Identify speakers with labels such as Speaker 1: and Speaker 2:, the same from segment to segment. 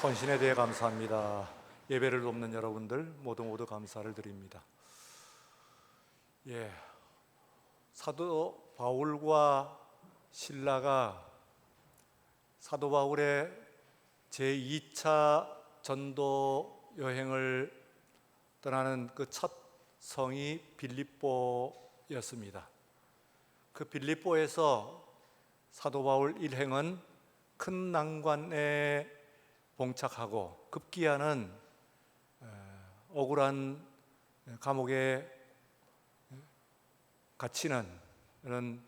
Speaker 1: 헌신에 대해 감사합니다. 예배를 돕는 여러분들 모두 감사를 드립니다. 사도 바울과 실라가 사도 바울의 제2차 전도 여행을 떠나는 그 첫 성이 빌립보였습니다. 그 빌립보에서 사도 바울 일행은 큰 난관에 봉착하고 급기야는 억울한 감옥에 갇히는 그런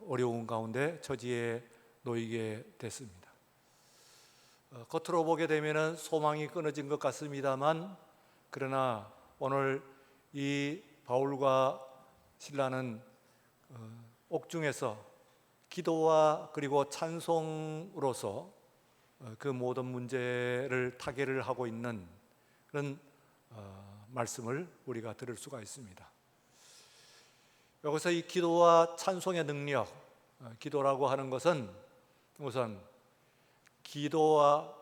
Speaker 1: 어려운 가운데 처지에 놓이게 됐습니다. 겉으로 보게 되면 소망이 끊어진 것 같습니다만, 그러나 오늘 이 바울과 실라는 옥중에서 기도와 그리고 찬송으로서 그 모든 문제를 타개를 하고 있는 그런 말씀을 우리가 들을 수가 있습니다. 여기서 이 기도와 찬송의 능력, 기도라고 하는 것은 우선 기도와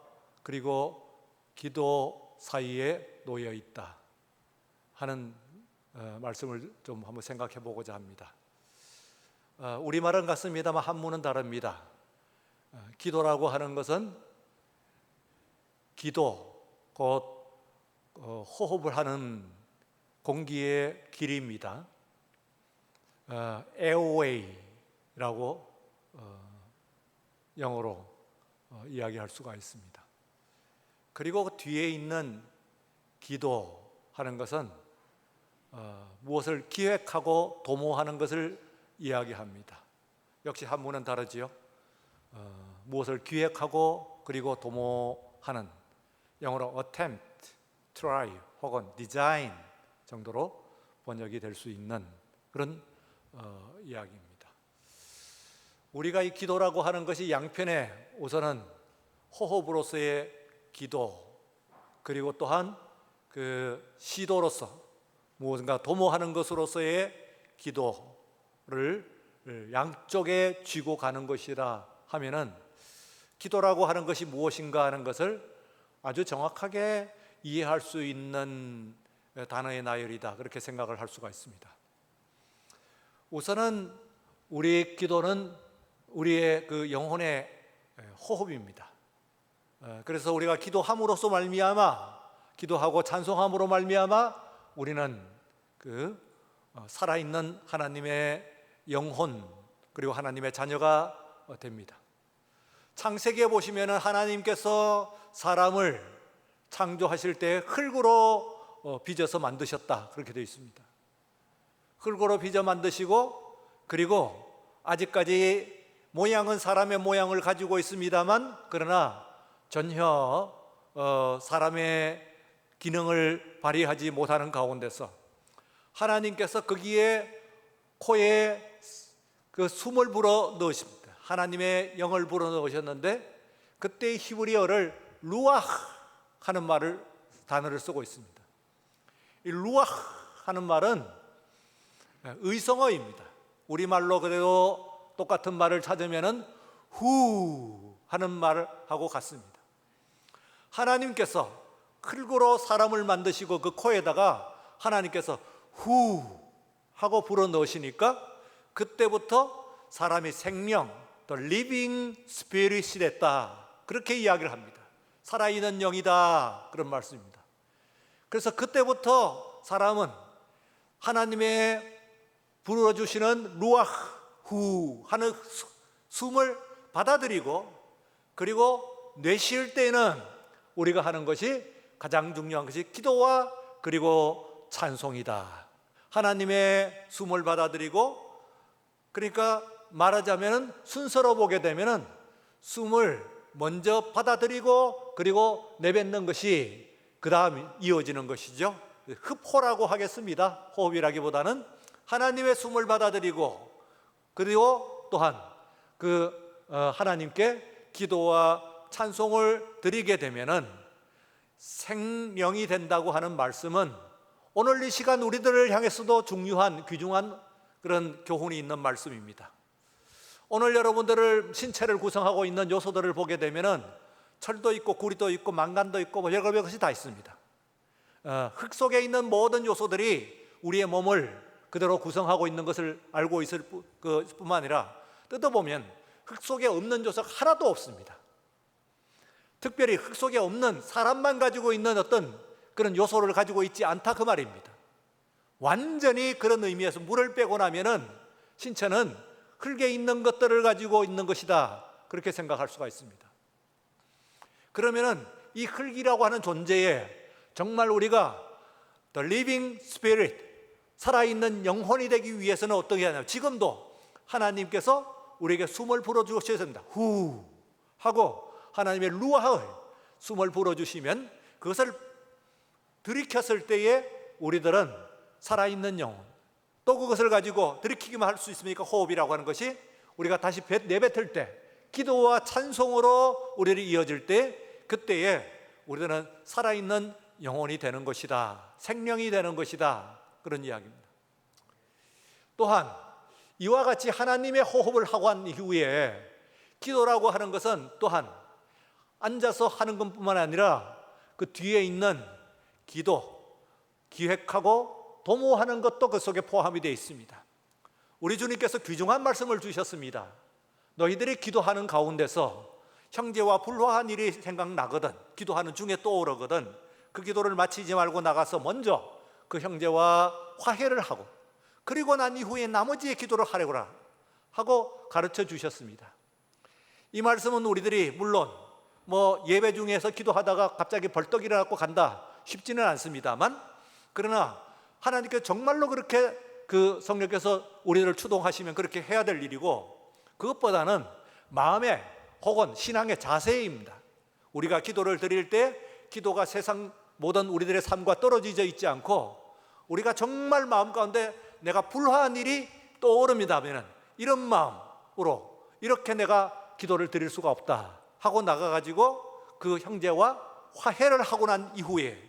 Speaker 1: 그리고 기도 사이에 놓여 있다 하는 말씀을 좀 한번 생각해 보고자 합니다. 우리말은 같습니다만 한문은 다릅니다. 기도라고 하는 것은 기도, 곧 호흡을 하는 공기의 길이입니다. airway라고 영어로 이야기할 수가 있습니다. 그리고 그 뒤에 있는 기도하는 것은 무엇을 기획하고 도모하는 것을 이야기합니다. 역시 한문은 다르지요. 무엇을 기획하고 그리고 도모하는, 영어로 attempt, try 혹은 design 정도로 번역이 될 수 있는 그런 이야기입니다. 우리가 이 기도라고 하는 것이 양편에 우선은 호흡으로서의 기도, 그리고 또한 그 시도로서 무엇인가 도모하는 것으로서의 기도를 양쪽에 쥐고 가는 것이라 하면은, 기도라고 하는 것이 무엇인가 하는 것을 아주 정확하게 이해할 수 있는 단어의 나열이다, 그렇게 생각을 할 수가 있습니다. 우선은 우리의 기도는 우리의 그 영혼의 호흡입니다. 그래서 우리가 기도함으로써 말미암아, 기도하고 찬송함으로 말미암아 우리는 그 살아있는 하나님의 영혼, 그리고 하나님의 자녀가 됩니다. 창세기에 보시면 하나님께서 사람을 창조하실 때 흙으로 빚어서 만드셨다, 그렇게 되어 있습니다. 흙으로 빚어 만드시고, 그리고 아직까지 모양은 사람의 모양을 가지고 있습니다만, 그러나 전혀 사람의 기능을 발휘하지 못하는 가운데서 하나님께서 거기에 코에 그 숨을 불어 넣으십니다. 하나님의 영을 불어 넣으셨는데, 그때 히브리어를 루아흐 하는 단어를 쓰고 있습니다. 이 루아흐 하는 말은 의성어입니다. 우리말로 그래도 똑같은 말을 찾으면은 후 하는 말하고 같습니다. 하나님께서 흙으로 사람을 만드시고 그 코에다가 하나님께서 후 하고 불어 넣으시니까 그때부터 사람이 생명, the living spirit이 됐다, 그렇게 이야기를 합니다. 살아있는 영이다, 그런 말씀입니다. 그래서 그때부터 사람은 하나님의 불어주시는 루아흐 후 하는 숨을 받아들이고, 그리고 내쉴 때는 우리가 하는 것이 가장 중요한 것이 기도와 그리고 찬송이다. 하나님의 숨을 받아들이고, 그러니까 말하자면 순서로 보게 되면 숨을 먼저 받아들이고 그리고 내뱉는 것이 그 다음 이어지는 것이죠. 흡호라고 하겠습니다. 호흡이라기보다는 하나님의 숨을 받아들이고, 그리고 또한 하나님께 기도와 찬송을 드리게 되면은 생명이 된다고 하는 말씀은 오늘 이 시간 우리들을 향해서도 중요한, 귀중한 그런 교훈이 있는 말씀입니다. 오늘 여러분들을 신체를 구성하고 있는 요소들을 보게 되면은 철도 있고 구리도 있고 망간도 있고 뭐 여러 것이 다 있습니다. 흙 속에 있는 모든 요소들이 우리의 몸을 그대로 구성하고 있는 것을 알고 있을 뿐만 아니라 뜯어보면 흙 속에 없는 요소가 하나도 없습니다. 특별히 흙 속에 없는 사람만 가지고 있는 어떤 그런 요소를 가지고 있지 않다 그 말입니다. 완전히 그런 의미에서 물을 빼고 나면은 신체는 흙에 있는 것들을 가지고 있는 것이다, 그렇게 생각할 수가 있습니다. 그러면은 이 흙이라고 하는 존재에 정말 우리가 The living spirit, 살아있는 영혼이 되기 위해서는 어떻게 하냐면 지금도 하나님께서 우리에게 숨을 불어주셔야 됩니다. 후 하고 하나님의 루아흐 숨을 불어주시면 그것을 들이켰을 때에 우리들은 살아있는 영혼, 또 그것을 가지고 들이키기만 할 수 있습니까? 호흡이라고 하는 것이 우리가 다시 내뱉을 때 기도와 찬송으로 우리를 이어질 때 그때에 우리들은 살아있는 영혼이 되는 것이다, 생명이 되는 것이다, 그런 이야기입니다. 또한 이와 같이 하나님의 호흡을 하고 한 이후에 기도라고 하는 것은 또한 앉아서 하는 것뿐만 아니라 그 뒤에 있는 기도, 기획하고 도모하는 것도 그 속에 포함이 되어 있습니다. 우리 주님께서 귀중한 말씀을 주셨습니다. 너희들이 기도하는 가운데서 형제와 불화한 일이 생각나거든, 기도하는 중에 떠오르거든, 그 기도를 마치지 말고 나가서 먼저 그 형제와 화해를 하고 그리고 난 이후에 나머지의 기도를 하려고라 하고 가르쳐 주셨습니다. 이 말씀은 우리들이 물론 뭐 예배 중에서 기도하다가 갑자기 벌떡 일어나고 간다 쉽지는 않습니다만, 그러나 하나님께서 정말로 그렇게 그 성령께서 우리를 추동하시면 그렇게 해야 될 일이고, 그것보다는 마음의 혹은 신앙의 자세입니다. 우리가 기도를 드릴 때 기도가 세상 모든 우리들의 삶과 떨어지져 있지 않고 우리가 정말 마음 가운데 내가 불화한 일이 떠오릅니다면 이런 마음으로 이렇게 내가 기도를 드릴 수가 없다 하고 나가가지고 그 형제와 화해를 하고 난 이후에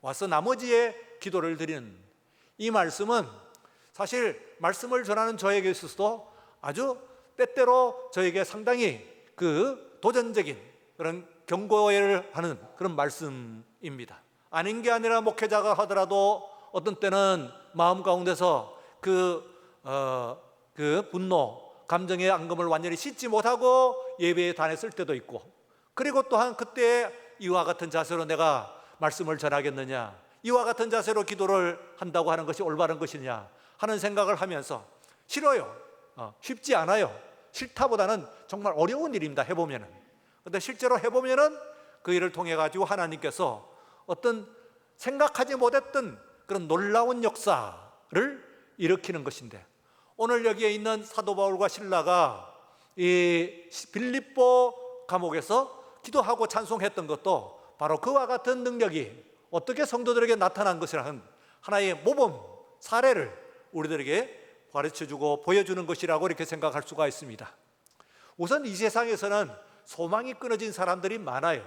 Speaker 1: 와서 나머지의 기도를 드리는 이 말씀은 사실 말씀을 전하는 저에게 있어서도 아주 때때로 저에게 상당히 그 도전적인 그런 경고를 하는 그런 말씀입니다. 아닌 게 아니라 목회자가 하더라도 어떤 때는 마음 가운데서 그 분노, 감정의 앙금을 완전히 씻지 못하고 예배에 다녔을 때도 있고, 그리고 또한 그때 이와 같은 자세로 내가 말씀을 전하겠느냐, 이와 같은 자세로 기도를 한다고 하는 것이 올바른 것이냐 하는 생각을 하면서 싫어요. 쉽지 않아요. 싫다보다는 정말 어려운 일입니다. 해보면은. 근데 실제로 해보면은 그 일을 통해 가지고 하나님께서 어떤 생각하지 못했던 그런 놀라운 역사를 일으키는 것인데, 오늘 여기에 있는 사도 바울과 실라가 이 빌립보 감옥에서 기도하고 찬송했던 것도 바로 그와 같은 능력이 어떻게 성도들에게 나타난 것이라는 하나의 모범 사례를 우리들에게 가르쳐주고 보여주는 것이라고 이렇게 생각할 수가 있습니다. 우선 이 세상에서는 소망이 끊어진 사람들이 많아요.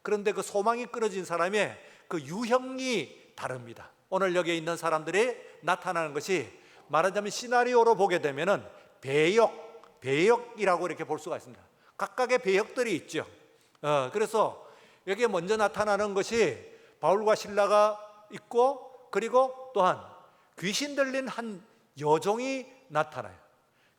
Speaker 1: 그런데 그 소망이 끊어진 사람의 그 유형이 다릅니다. 오늘 여기에 있는 사람들이 나타나는 것이 말하자면 시나리오로 보게 되면은 배역이라고 이렇게 볼 수가 있습니다. 각각의 배역들이 있죠. 그래서 여기에 먼저 나타나는 것이 바울과 실라가 있고, 그리고 또한 귀신 들린 한 여종이 나타나요.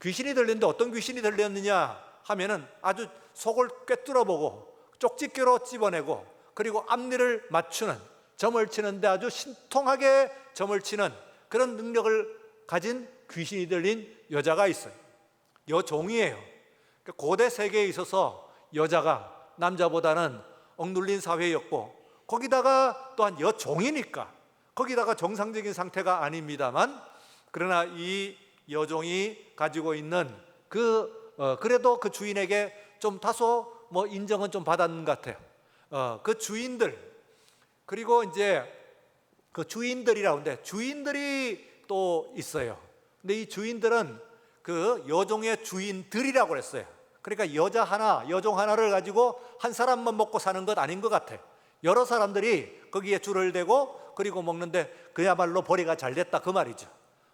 Speaker 1: 귀신이 들리는데 어떤 귀신이 들렸느냐 하면은 아주 속을 꿰뚫어보고 쪽집게로 집어내고 그리고 앞니를 맞추는, 점을 치는데 아주 신통하게 점을 치는 그런 능력을 가진 귀신이 들린 여자가 있어요. 여종이에요. 고대 세계에 있어서 여자가 남자보다는 억눌린 사회였고, 거기다가 또한 여종이니까 거기다가 정상적인 상태가 아닙니다만, 그러나 이 여종이 가지고 있는 그래도 그 주인에게 좀 다소 뭐 인정은 좀 받았는 것 같아요. 그 주인들, 그리고 이제 그 주인들이라고 하는데 주인들이 또 있어요. 근데 이 주인들은 그 여종의 주인들이라고 그랬어요. 그러니까 여자 하나, 여종 하나를 가지고 한 사람만 먹고 사는 것 아닌 것 같아요. 여러 사람들이 거기에 줄을 대고 그리고 먹는데 그야말로 벌이가 잘 됐다 그 말이죠.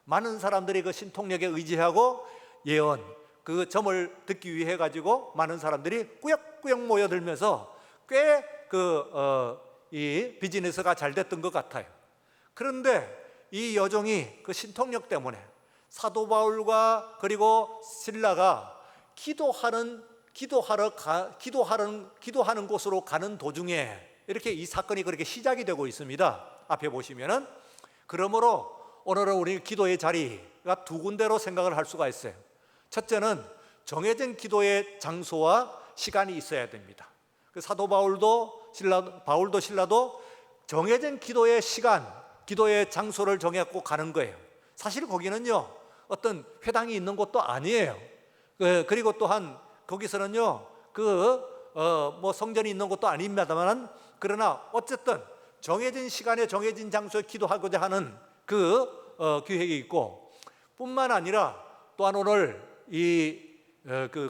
Speaker 1: 많은 사람들이 그 신통력에 의지하고 예언, 그 점을 듣기 위해 가지고 많은 사람들이 꾸역꾸역 모여들면서 이 비즈니스가 잘 됐던 것 같아요. 그런데 이 여종이 그 신통력 때문에 사도 바울과 그리고 실라가 기도하는 곳으로 가는 도중에 이렇게 이 사건이 그렇게 시작이 되고 있습니다. 앞에 보시면은, 그러므로 오늘은 우리 기도의 자리가 두 군데로 생각을 할 수가 있어요. 첫째는 정해진 기도의 장소와 시간이 있어야 됩니다. 그 사도 바울도 신라도 정해진 기도의 시간, 기도의 장소를 정해갖고 가는 거예요. 사실 거기는요, 어떤 회당이 있는 곳도 아니에요. 그리고 또한 거기서는요, 성전이 있는 곳도 아닙니다만, 그러나 어쨌든 정해진 시간에 정해진 장소에 기도하고자 하는 계획이 있고, 뿐만 아니라 또한 오늘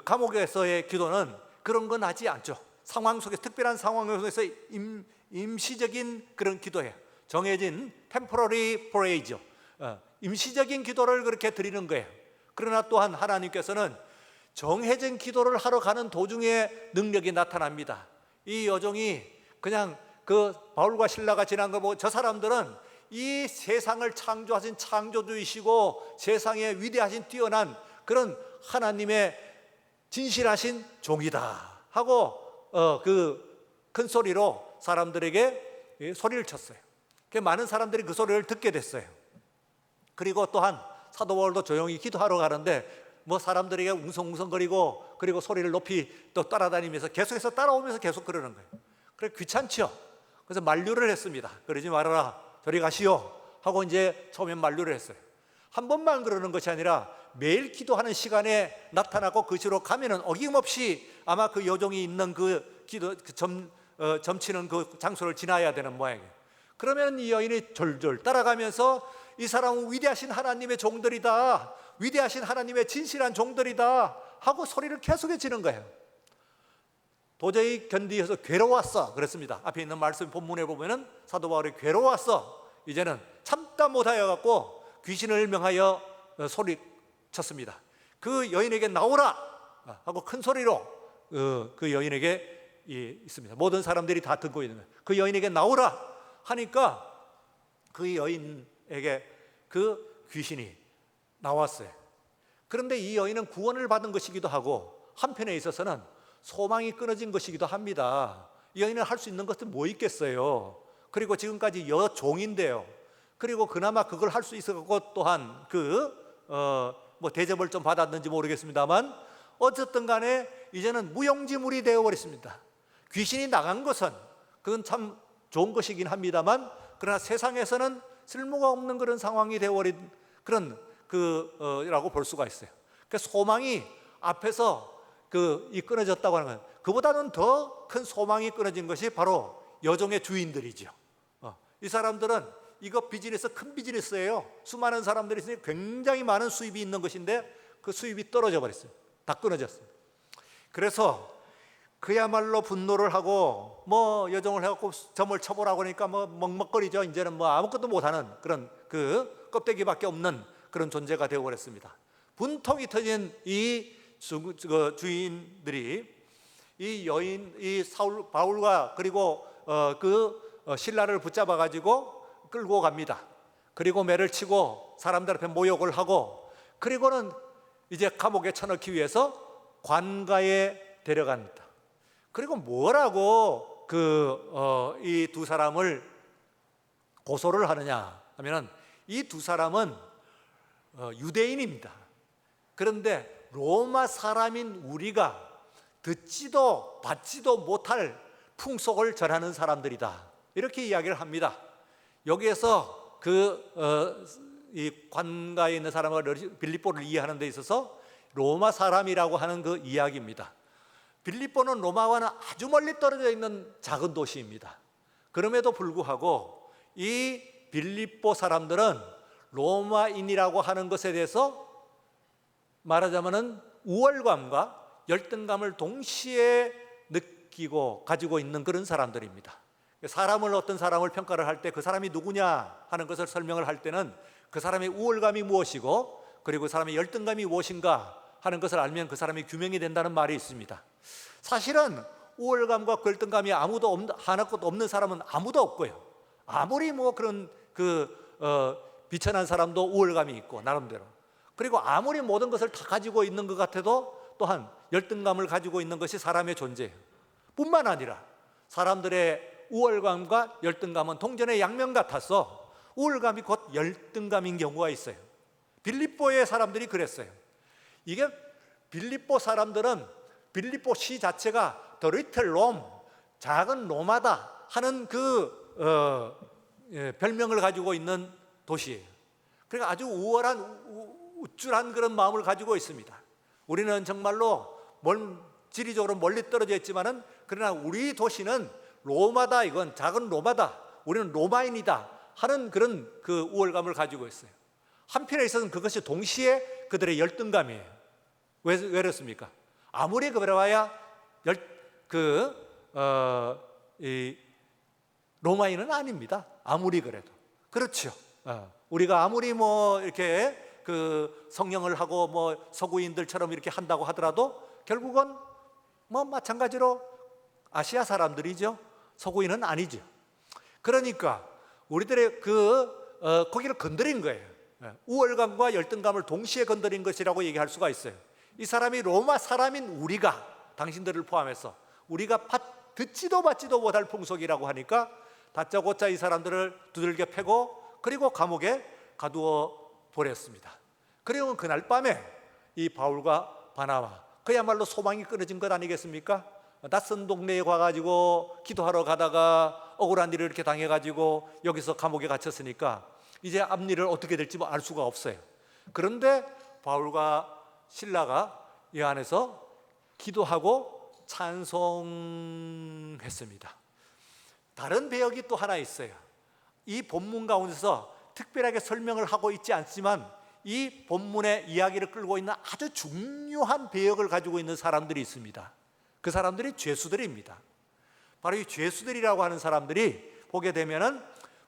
Speaker 1: 감옥에서의 기도는 그런 건 하지 않죠. 상황 속에, 특별한 상황 속에서 임시적인 그런 기도예요. 정해진 temporary prayer죠. 임시적인 기도를 그렇게 드리는 거예요. 그러나 또한 하나님께서는 정해진 기도를 하러 가는 도중에 능력이 나타납니다. 이 여종이 그냥 바울과 신라가 지난 거 보고, 저 사람들은 이 세상을 창조하신 창조주이시고 세상에 위대하신 뛰어난 그런 하나님의 진실하신 종이다 하고 큰 소리로 사람들에게 소리를 쳤어요. 많은 사람들이 그 소리를 듣게 됐어요. 그리고 또한 사도 바울도 조용히 기도하러 가는데 사람들에게 웅성웅성거리고, 그리고 소리를 높이 또 따라다니면서 계속해서 따라오면서 계속 그러는 거예요. 그래 귀찮죠. 그래서 만류를 했습니다. 그러지 말아라, 저리 가시오 하고 이제 처음엔 만류를 했어요. 한 번만 그러는 것이 아니라 매일 기도하는 시간에 나타나고 그시로 가면은 어김없이 아마 그 여종이 있는 점치는 그 장소를 지나야 되는 모양이에요. 그러면 이 여인이 졸졸 따라가면서 이 사람은 위대하신 하나님의 종들이다, 위대하신 하나님의 진실한 종들이다 하고 소리를 계속해 지는 거예요. 도저히 견디어서 괴로웠어 그랬습니다. 앞에 있는 말씀 본문에 보면은 사도 바울이 괴로웠어, 이제는 참다 못하여 갖고 귀신을 명하여 소리쳤습니다. 그 여인에게 나오라 하고 큰 소리로 그 여인에게 있습니다. 모든 사람들이 다 듣고 있는 거예요. 그 여인에게 나오라 하니까 그 여인에게 그 귀신이 나왔어요. 그런데 이 여인은 구원을 받은 것이기도 하고 한편에 있어서는 소망이 끊어진 것이기도 합니다. 이 여인은 할 수 있는 것은 뭐 있겠어요. 그리고 지금까지 여종인데요. 그리고 그나마 그걸 할 수 있어서 또한 대접을 좀 받았는지 모르겠습니다만, 어쨌든 간에 이제는 무용지물이 되어버렸습니다. 귀신이 나간 것은 그건 참 좋은 것이긴 합니다만, 그러나 세상에서는 쓸모가 없는 그런 상황이 되어버린 그런 라고 볼 수가 있어요. 그러니까 소망이 앞에서 이 끊어졌다고 하는 건, 그보다는 더 큰 소망이 끊어진 것이 바로 여종의 주인들이죠. 이 사람들은 이거 큰 비즈니스예요. 수많은 사람들이 있으니 굉장히 많은 수입이 있는 것인데 그 수입이 떨어져 버렸어요. 다 끊어졌어요. 그래서 그야말로 분노를 하고 여종을 해갖고 점을 쳐보라고 하니까 먹먹거리죠. 이제는 아무것도 못하는 그런 껍데기밖에 없는 그런 존재가 되어버렸습니다. 분통이 터진 이 주인들이 이 바울과 그리고 신라를 붙잡아 가지고 끌고 갑니다. 그리고 매를 치고 사람들 앞에 모욕을 하고, 그리고는 이제 감옥에 쳐넣기 위해서 관가에 데려갑니다. 그리고 뭐라고 이 두 사람을 고소를 하느냐 하면은, 이 두 사람은 유대인입니다. 그런데 로마 사람인 우리가 듣지도 받지도 못할 풍속을 전하는 사람들이다, 이렇게 이야기를 합니다. 여기에서 이 관가에 있는 사람과 빌립보를 이해하는 데 있어서 로마 사람이라고 하는 그 이야기입니다. 빌립보는 로마와는 아주 멀리 떨어져 있는 작은 도시입니다. 그럼에도 불구하고 이 빌립보 사람들은 로마인이라고 하는 것에 대해서 말하자면은 우월감과 열등감을 동시에 느끼고 가지고 있는 그런 사람들입니다. 어떤 사람을 평가를 할 때 그 사람이 누구냐 하는 것을 설명을 할 때는 그 사람의 우월감이 무엇이고, 그리고 그 사람의 열등감이 무엇인가 하는 것을 알면 그 사람이 규명이 된다는 말이 있습니다. 사실은 우월감과 갈등감이 하나것도 없는 사람은 아무도 없고요. 아무리 뭐 그런 비천한 사람도 우월감이 있고 나름대로. 그리고 아무리 모든 것을 다 가지고 있는 것 같아도 또한 열등감을 가지고 있는 것이 사람의 존재예요. 뿐만 아니라 사람들의 우월감과 열등감은 동전의 양면 같아서 우월감이 곧 열등감인 경우가 있어요. 빌립보의 사람들이 그랬어요. 이게 빌립보 사람들은 빌립보 시 자체가 The Little Rome, 작은 로마다 하는 별명을 가지고 있는 도시예요. 그러니까 아주 우쭐한 그런 마음을 가지고 있습니다. 우리는 정말로 지리적으로 멀리 떨어져 있지만은 그러나 우리 도시는 로마다, 이건 작은 로마다, 우리는 로마인이다 하는 그런 우월감을 가지고 있어요. 한편에 있어서는 그것이 동시에 그들의 열등감이에요. 왜 그렇습니까? 아무리 그래봐야 로마인은 아닙니다. 아무리 그래도. 그렇죠. 우리가 아무리 뭐 이렇게 성령을 하고 뭐 서구인들처럼 이렇게 한다고 하더라도 결국은 뭐 마찬가지로 아시아 사람들이죠. 서구인은 아니죠. 그러니까 우리들의 거기를 건드린 거예요. 우월감과 열등감을 동시에 건드린 것이라고 얘기할 수가 있어요. 이 사람이 로마 사람인 우리가, 당신들을 포함해서 우리가 듣지도 받지도 못할 풍속이라고 하니까 다짜고짜 이 사람들을 두들겨 패고 그리고 감옥에 가두어 버렸습니다. 그리고 그날 밤에 이 바울과 바나바, 그야말로 소망이 끊어진 것 아니겠습니까? 낯선 동네에 가가지고 기도하러 가다가 억울한 일을 이렇게 당해가지고 여기서 감옥에 갇혔으니까 이제 앞일을 어떻게 될지 알 수가 없어요. 그런데 바울과 신라가 이 안에서 기도하고 찬송했습니다. 다른 배역이 또 하나 있어요. 이 본문 가운데서 특별하게 설명을 하고 있지 않지만 이 본문의 이야기를 끌고 있는 아주 중요한 배역을 가지고 있는 사람들이 있습니다. 그 사람들이 죄수들입니다. 바로 이 죄수들이라고 하는 사람들이 보게 되면은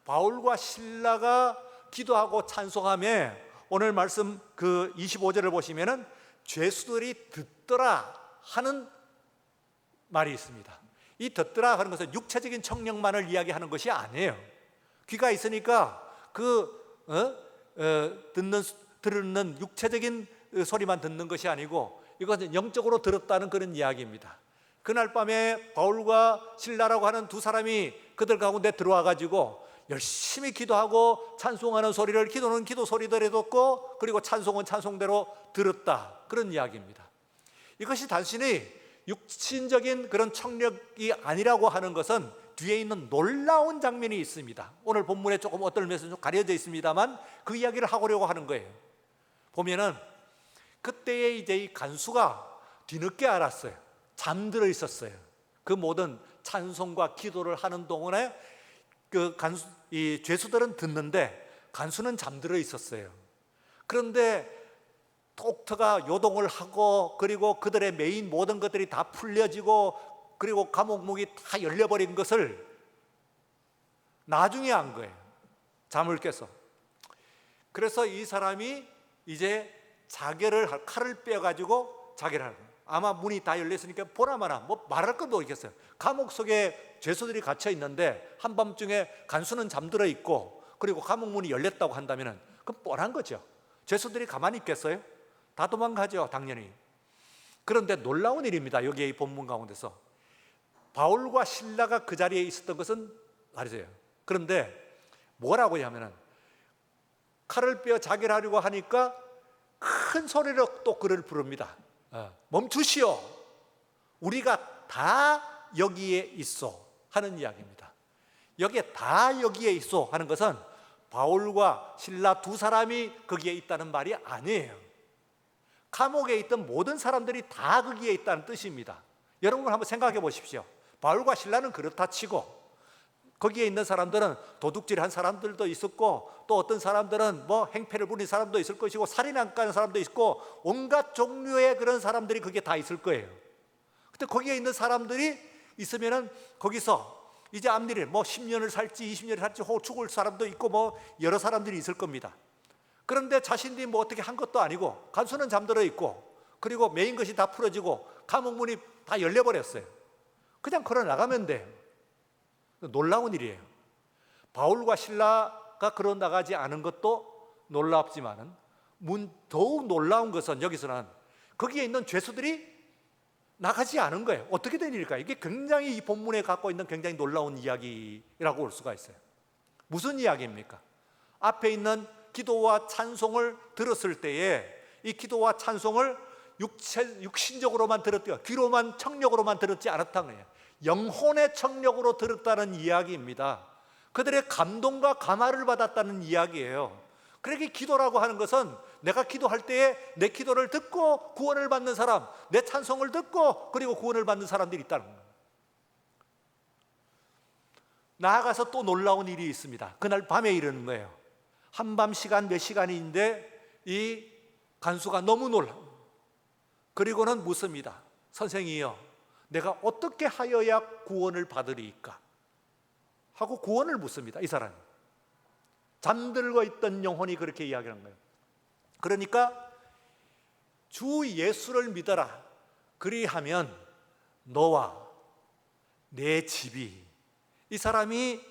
Speaker 1: 바울과 신라가 기도하고 찬송하며 오늘 말씀 25절을 보시면은 죄수들이 듣더라 하는 말이 있습니다. 이 듣더라 하는 것은 육체적인 청력만을 이야기하는 것이 아니에요. 귀가 있으니까 들는 육체적인 소리만 듣는 것이 아니고 이것은 영적으로 들었다는 그런 이야기입니다. 그날 밤에 바울과 신라라고 하는 두 사람이 그들 가운데 들어와 가지고 열심히 기도하고 찬송하는 소리를, 기도는 기도 소리대로 듣고 그리고 찬송은 찬송대로 들었다, 그런 이야기입니다. 이것이 단순히 육신적인 그런 청력이 아니라고 하는 것은 뒤에 있는 놀라운 장면이 있습니다. 오늘 본문에 조금 어떤 면에서 좀 가려져 있습니다만 그 이야기를 하려고 하는 거예요. 보면은 그때에 이제 이 간수가 뒤늦게 알았어요. 잠들어 있었어요. 그 모든 찬송과 기도를 하는 동안에 이 죄수들은 듣는데 간수는 잠들어 있었어요. 그런데 독터가 요동을 하고 그리고 그들의 메인 모든 것들이 다 풀려지고 그리고 감옥문이 다 열려버린 것을 나중에 안 거예요. 잠을 깨서. 그래서 이 사람이 이제 칼을 빼가지고 자결을 하는 거예요. 아마 문이 다 열렸으니까 보나마나 뭐 말할 것도 없겠어요. 감옥 속에 죄수들이 갇혀 있는데 한밤중에 간수는 잠들어 있고 그리고 감옥 문이 열렸다고 한다면 그건 뻔한 거죠. 죄수들이 가만히 있겠어요? 다 도망가죠, 당연히. 그런데 놀라운 일입니다. 여기에 이 본문 가운데서 바울과 신라가 그 자리에 있었던 것은 말이죠. 그런데 뭐라고 하면은 칼을 빼어 자결하려고 하니까 큰 소리로 또 그를 부릅니다. 멈추시오, 우리가 다 여기에 있어 하는 이야기입니다. 여기에 다 여기에 있어 하는 것은 바울과 신라 두 사람이 거기에 있다는 말이 아니에요. 감옥에 있던 모든 사람들이 다 거기에 있다는 뜻입니다. 여러분 한번 생각해 보십시오. 바울과 신라는 그렇다 치고 거기에 있는 사람들은 도둑질한 사람들도 있었고 또 어떤 사람들은 뭐 행패를 부린 사람도 있을 것이고 살인한 사람도 있고 온갖 종류의 그런 사람들이 거기에 다 있을 거예요. 근데 거기에 있는 사람들이 있으면은 거기서 이제 앞일을 뭐 10년을 살지 20년을 살지 혹 죽을 사람도 있고 뭐 여러 사람들이 있을 겁니다. 그런데 자신들이 뭐 어떻게 한 것도 아니고 간수는 잠들어 있고 그리고 메인 것이 다 풀어지고 감옥문이 다 열려버렸어요. 그냥 걸어 나가면 돼요. 놀라운 일이에요. 바울과 실라가 걸어 나가지 않은 것도 놀랍지만은 더욱 놀라운 것은 여기서는 거기에 있는 죄수들이 나가지 않은 거예요. 어떻게 된 일일까요? 이게 굉장히 이 본문에 갖고 있는 굉장히 놀라운 이야기라고 볼 수가 있어요. 무슨 이야기입니까? 앞에 있는 기도와 찬송을 들었을 때에 이 기도와 찬송을 육신적으로만 들었대요. 귀로만 청력으로만 들었지 않았다는 거예요. 영혼의 청력으로 들었다는 이야기입니다. 그들의 감동과 감화를 받았다는 이야기예요. 그러니까 기도라고 하는 것은 내가 기도할 때에 내 기도를 듣고 구원을 받는 사람, 내 찬송을 듣고 그리고 구원을 받는 사람들이 있다는 거예요. 나아가서 또 놀라운 일이 있습니다. 그날 밤에 이르는 거예요. 한밤 시간 몇 시간인데 이 간수가 너무 놀라워. 그리고는 묻습니다. 선생이여, 내가 어떻게 하여야 구원을 받으리이까? 하고 구원을 묻습니다. 이 사람이 잠들고 있던 영혼이 그렇게 이야기하는 거예요. 그러니까 주 예수를 믿어라. 그리하면 너와 내 집이, 이 사람이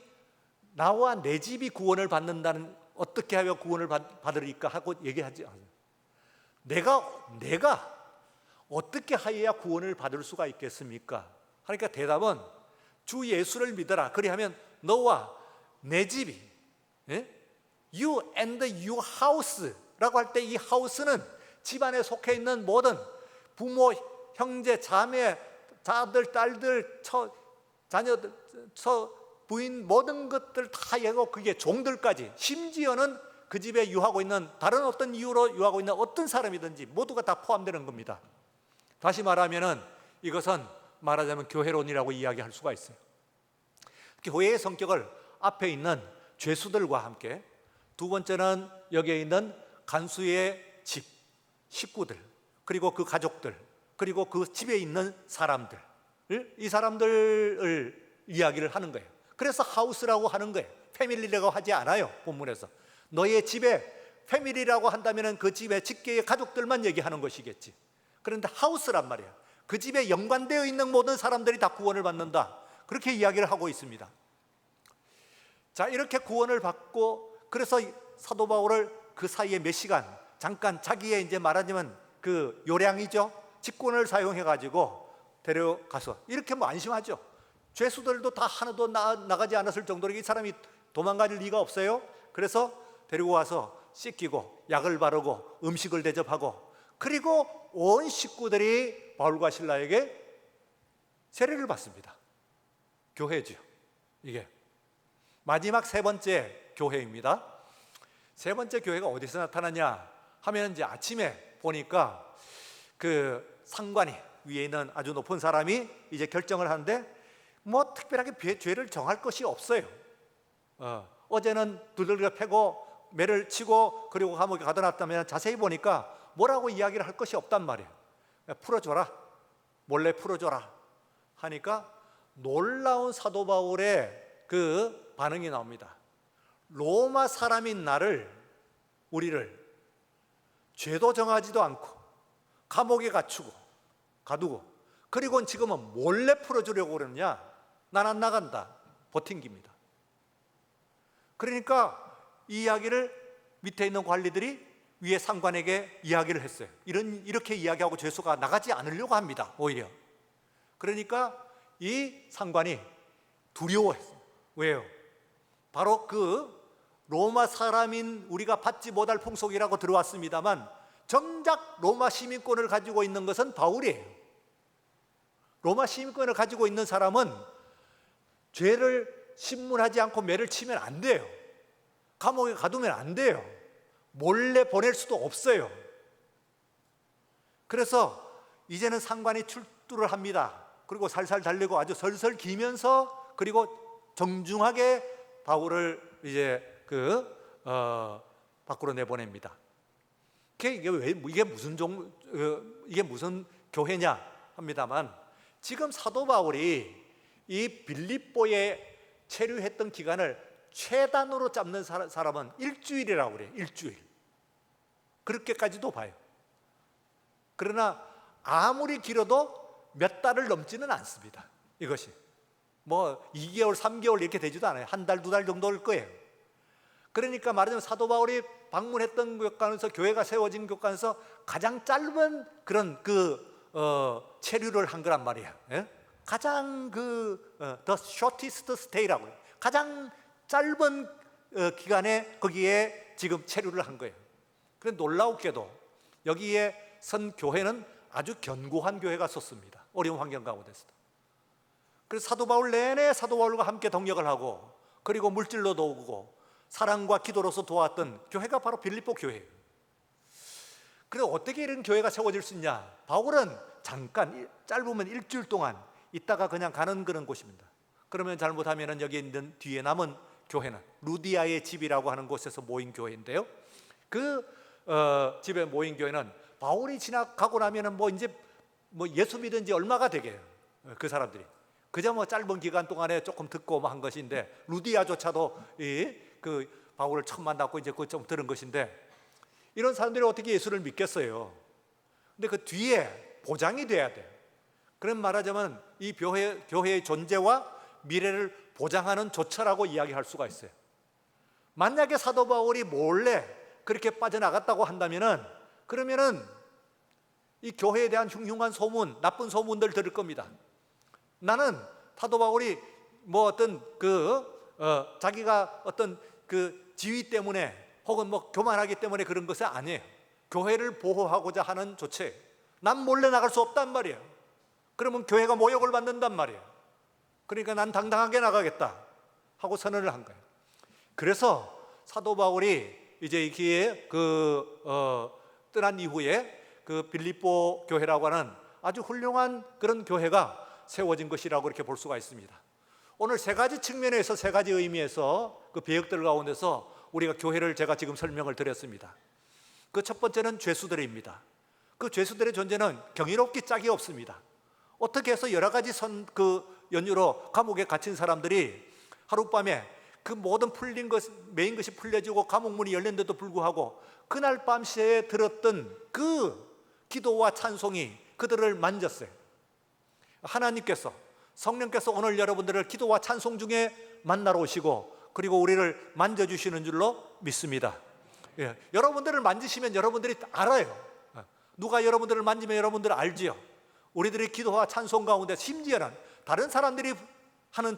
Speaker 1: 나와 내 집이 구원을 받는다는, 어떻게 하여 구원을 받으리까 하고 얘기하지 않아요. 내가 어떻게 하여야 구원을 받을 수가 있겠습니까? 그러니까 대답은 주 예수를 믿어라. 그리하면 너와 내 집이, You and your house라고 할 때 이 house는 집안에 속해 있는 모든 부모, 형제, 자매, 자들, 딸들, 자녀들, 부인, 모든 것들 다 얘기하고 그게 종들까지, 심지어는 그 집에 유하고 있는, 다른 어떤 이유로 유하고 있는 어떤 사람이든지 모두가 다 포함되는 겁니다. 다시 말하면은 이것은 말하자면 교회론이라고 이야기할 수가 있어요. 교회의 성격을 앞에 있는 죄수들과 함께, 두 번째는 여기에 있는 간수의 집, 식구들, 그리고 그 가족들, 그리고 그 집에 있는 사람들, 이 사람들을 이야기를 하는 거예요. 그래서 하우스라고 하는 거예요. 패밀리라고 하지 않아요. 본문에서 너의 집에 패밀리라고 한다면 그 집의 직계의 가족들만 얘기하는 것이겠지. 그런데 하우스란 말이에요. 그 집에 연관되어 있는 모든 사람들이 다 구원을 받는다, 그렇게 이야기를 하고 있습니다. 자, 이렇게 구원을 받고, 그래서 사도 바울을 그 사이에 몇 시간 잠깐 자기의 이제 말하자면 그 요량이죠, 직권을 사용해 가지고 데려가서, 이렇게 뭐 안심하죠. 죄수들도 다 하나도 나가지 않았을 정도로 이 사람이 도망갈 리가 없어요. 그래서 데리고 와서 씻기고 약을 바르고 음식을 대접하고, 그리고 온 식구들이 바울과 실라에게 세례를 받습니다. 교회죠. 이게 마지막 세 번째 교회입니다. 세 번째 교회가 어디서 나타나냐 하면, 이제 아침에 보니까 그 상관이, 위에 있는 아주 높은 사람이 이제 결정을 하는데 뭐 특별하게 죄를 정할 것이 없어요. 어제는 두들겨 패고 매를 치고 그리고 감옥에 가둬놨다면 자세히 보니까 뭐라고 이야기를 할 것이 없단 말이에요. 풀어줘라, 몰래 풀어줘라 하니까 놀라운 사도 바울의 그 반응이 나옵니다. 로마 사람인 우리를 죄도 정하지도 않고 감옥에 가두고 그리고 지금은 몰래 풀어주려고 그러느냐? 난 안 나간다. 버팅깁니다. 그러니까 이 이야기를 밑에 있는 관리들이 위에 상관에게 이야기를 했어요. 이렇게 이야기하고 죄수가 나가지 않으려고 합니다. 오히려. 그러니까 이 상관이 두려워했어요. 왜요? 바로 그 로마 사람인 우리가 받지 못할 풍속이라고 들어왔습니다만, 정작 로마 시민권을 가지고 있는 것은 바울이에요. 로마 시민권을 가지고 있는 사람은 죄를 신문하지 않고 매를 치면 안 돼요. 감옥에 가두면 안 돼요. 몰래 보낼 수도 없어요. 그래서 이제는 상관이 출두를 합니다. 그리고 살살 달리고 아주 설설 기면서, 그리고 정중하게 바울을 이제 밖으로 내보냅니다. 이게 무슨 교회냐 합니다만, 지금 사도 바울이 이 빌립보에 체류했던 기간을 최단으로 잡는 사람은 일주일이라고 그래요. 일주일. 그렇게까지도 봐요. 그러나 아무리 길어도 몇 달을 넘지는 않습니다. 이것이 뭐 2개월, 3개월 이렇게 되지도 않아요. 한 달, 2달 정도일 거예요. 그러니까 말하자면 사도 바울이 방문했던 교회관에서, 교회가 세워진 교회관에서 가장 짧은 그런 체류를 한 거란 말이야. 예? 가장 the shortest stay라고 해요. 가장 짧은 기간에 거기에 지금 체류를 한 거예요. 그런데 놀라웠게도 여기에 선 교회는 아주 견고한 교회가 섰습니다. 어려운 환경 가운데서도. 그래서 사도 바울 내내 사도 바울과 함께 동역을 하고, 그리고 물질로 도우고 사랑과 기도로서 도왔던 교회가 바로 빌립보 교회예요. 그래서 어떻게 이런 교회가 세워질 수 있냐? 바울은 잠깐, 짧으면 일주일 동안 있다가 그냥 가는 그런 곳입니다. 그러면 잘못하면 여기 있는 뒤에 남은 교회는 루디아의 집이라고 하는 곳에서 모인 교회인데요, 집에 모인 교회는 바울이 지나가고 나면은 이제 예수 믿은 지 얼마가 되게요. 그 사람들이 그저 짧은 기간 동안에 조금 듣고 한 것인데, 루디아조차도 바울을 처음 만났고 이제 좀 들은 것인데, 이런 사람들이 어떻게 예수를 믿겠어요? 근데 그 뒤에 보장이 돼야 돼요. 그런 말하자면 이 교회의 존재와 미래를 보장하는 조처라고 이야기할 수가 있어요. 만약에 사도 바울이 몰래 그렇게 빠져나갔다고 한다면은, 그러면은 이 교회에 대한 흉흉한 소문, 나쁜 소문들 들을 겁니다. 나는 사도 바울이 자기가 어떤 지위 때문에 혹은 교만하기 때문에 그런 것이 아니에요. 교회를 보호하고자 하는 조치예요. 난 몰래 나갈 수 없단 말이에요. 그러면 교회가 모욕을 받는단 말이에요. 그러니까 난 당당하게 나가겠다 하고 선언을 한 거예요. 그래서 사도 바울이 이제 이게 떠난 이후에 빌립보 교회라고 하는 아주 훌륭한 그런 교회가 세워진 것이라고 이렇게 볼 수가 있습니다. 오늘 세 가지 측면에서, 세 가지 의미에서 그 배역들 가운데서 우리가 교회를 제가 지금 설명을 드렸습니다. 그 첫 번째는 죄수들입니다. 그 죄수들의 존재는 경이롭기 짝이 없습니다. 어떻게 해서 여러 가지 연유로 감옥에 갇힌 사람들이 하룻밤에 그 모든 메인 것이 풀려지고 감옥문이 열렸는데도 불구하고 그날 밤새에 들었던 그 기도와 찬송이 그들을 만졌어요. 하나님께서, 성령께서 오늘 여러분들을 기도와 찬송 중에 만나러 오시고, 그리고 우리를 만져주시는 줄로 믿습니다. 예, 여러분들을 만지시면 여러분들이 알아요. 누가 여러분들을 만지면 여러분들 알지요. 우리들이 기도와 찬송 가운데, 심지어는 다른 사람들이 하는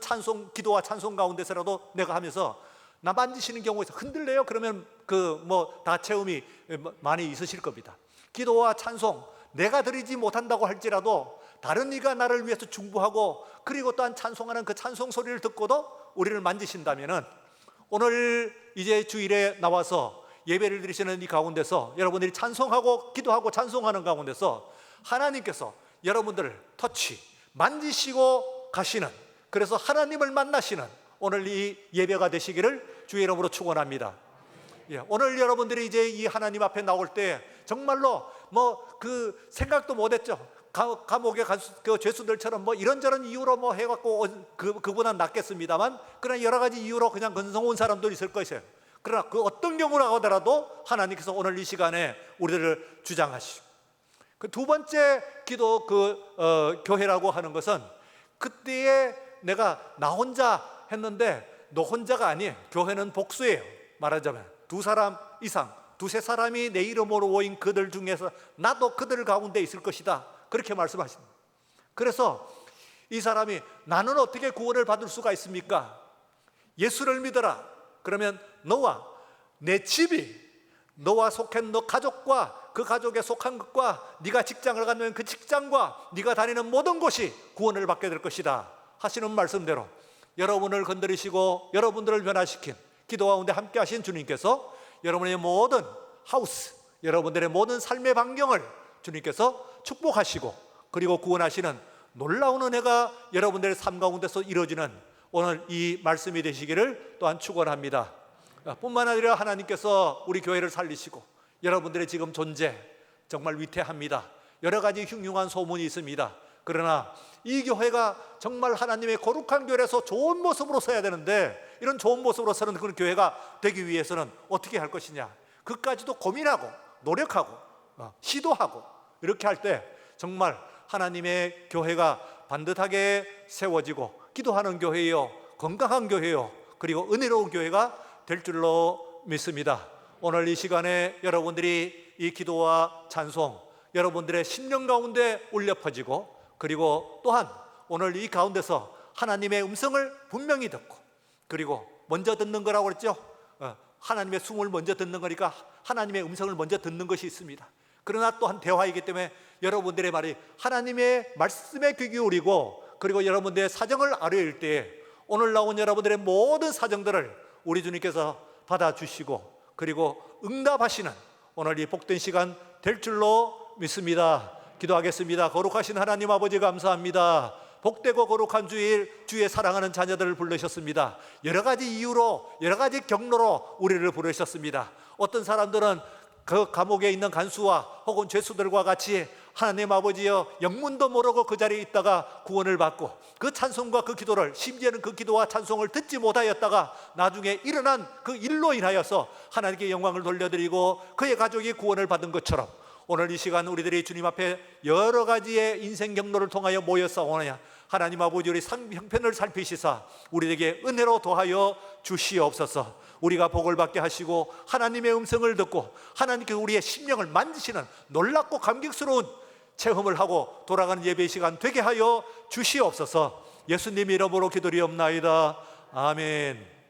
Speaker 1: 기도와 찬송 가운데서라도 내가 하면서 나 만지시는 경우에서 흔들려요. 그러면 다 체험이 많이 있으실 겁니다. 기도와 찬송, 내가 드리지 못한다고 할지라도 다른 이가 나를 위해서 중보하고, 그리고 또한 찬송하는 그 찬송 소리를 듣고도 우리를 만지신다면은, 오늘 이제 주일에 나와서 예배를 드리시는 이 가운데서 여러분들이 찬송하고 기도하고 찬송하는 가운데서 하나님께서 여러분들을 만지시고 가시는, 그래서 하나님을 만나시는 오늘 이 예배가 되시기를 주의 이름으로 축원합니다. 예, 오늘 여러분들이 이제 이 하나님 앞에 나올 때 정말로 생각도 못했죠. 감옥에 간 죄수들처럼 이런저런 이유로 해갖고 그보다 낫겠습니다만, 그러나 여러 가지 이유로 그냥 건성온 사람도 있을 것이에요. 그러나 그 어떤 경우라고 하더라도 하나님께서 오늘 이 시간에 우리를 주장하시고, 그 두 번째 기도 교회라고 하는 것은, 그때에 내가 나 혼자 했는데 너 혼자가 아니에요. 교회는 복수예요. 말하자면 두 사람 이상, 두세 사람이 내 이름으로 모인 그들 중에서 나도 그들 가운데 있을 것이다, 그렇게 말씀하십니다. 그래서 이 사람이 나는 어떻게 구원을 받을 수가 있습니까? 예수를 믿어라. 그러면 너와 내 집이, 너와 속한 너 가족과 그 가족에 속한 것과 네가 직장을 갖는 그 직장과 네가 다니는 모든 곳이 구원을 받게 될 것이다 하시는 말씀대로, 여러분을 건드리시고 여러분들을 변화시킨, 기도 가운데 함께 하신 주님께서 여러분의 모든 하우스, 여러분들의 모든 삶의 반경을 주님께서 축복하시고, 그리고 구원하시는 놀라운 은혜가 여러분들의 삶 가운데서 이루어지는 오늘 이 말씀이 되시기를 또한 축원합니다. 뿐만 아니라 하나님께서 우리 교회를 살리시고, 여러분들의 지금 존재 정말 위태합니다. 여러 가지 흉흉한 소문이 있습니다. 그러나 이 교회가 정말 하나님의 거룩한 교회에서 좋은 모습으로 서야 되는데, 이런 좋은 모습으로 서는 그런 교회가 되기 위해서는 어떻게 할 것이냐, 그까지도 고민하고 노력하고 시도하고 이렇게 할 때 정말 하나님의 교회가 반듯하게 세워지고 기도하는 교회요, 건강한 교회요, 그리고 은혜로운 교회가 될 줄로 믿습니다. 오늘 이 시간에 여러분들이 이 기도와 찬송, 여러분들의 심령 가운데 울려 퍼지고, 그리고 또한 오늘 이 가운데서 하나님의 음성을 분명히 듣고, 그리고 먼저 듣는 거라고 그랬죠. 하나님의 숨을 먼저 듣는 거니까 하나님의 음성을 먼저 듣는 것이 있습니다. 그러나 또한 대화이기 때문에 여러분들의 말이 하나님의 말씀에 귀 기울이고, 그리고 여러분들의 사정을 아뢰일 때에 오늘 나온 여러분들의 모든 사정들을 우리 주님께서 받아주시고, 그리고 응답하시는 오늘 이 복된 시간 될 줄로 믿습니다. 기도하겠습니다. 거룩하신 하나님 아버지, 감사합니다. 복되고 거룩한 주일, 주의 사랑하는 자녀들을 부르셨습니다. 여러 가지 이유로, 여러 가지 경로로 우리를 부르셨습니다. 어떤 사람들은 그 감옥에 있는 간수와 혹은 죄수들과 같이 하나님 아버지여 영문도 모르고 그 자리에 있다가 구원을 받고, 그 찬송과 그 기도를, 심지어는 그 기도와 찬송을 듣지 못하였다가 나중에 일어난 그 일로 인하여서 하나님께 영광을 돌려드리고 그의 가족이 구원을 받은 것처럼, 오늘 이 시간 우리들이 주님 앞에 여러 가지의 인생 경로를 통하여 모였사오느냐, 하나님 아버지 우리 형편을 살피시사 우리에게 은혜로 더하여 주시옵소서. 우리가 복을 받게 하시고 하나님의 음성을 듣고 하나님께 우리의 심령을 만지시는 놀랍고 감격스러운 체험을 하고 돌아가는 예배 시간 되게 하여 주시옵소서. 예수님 이름으로 기도리옵나이다. 아멘.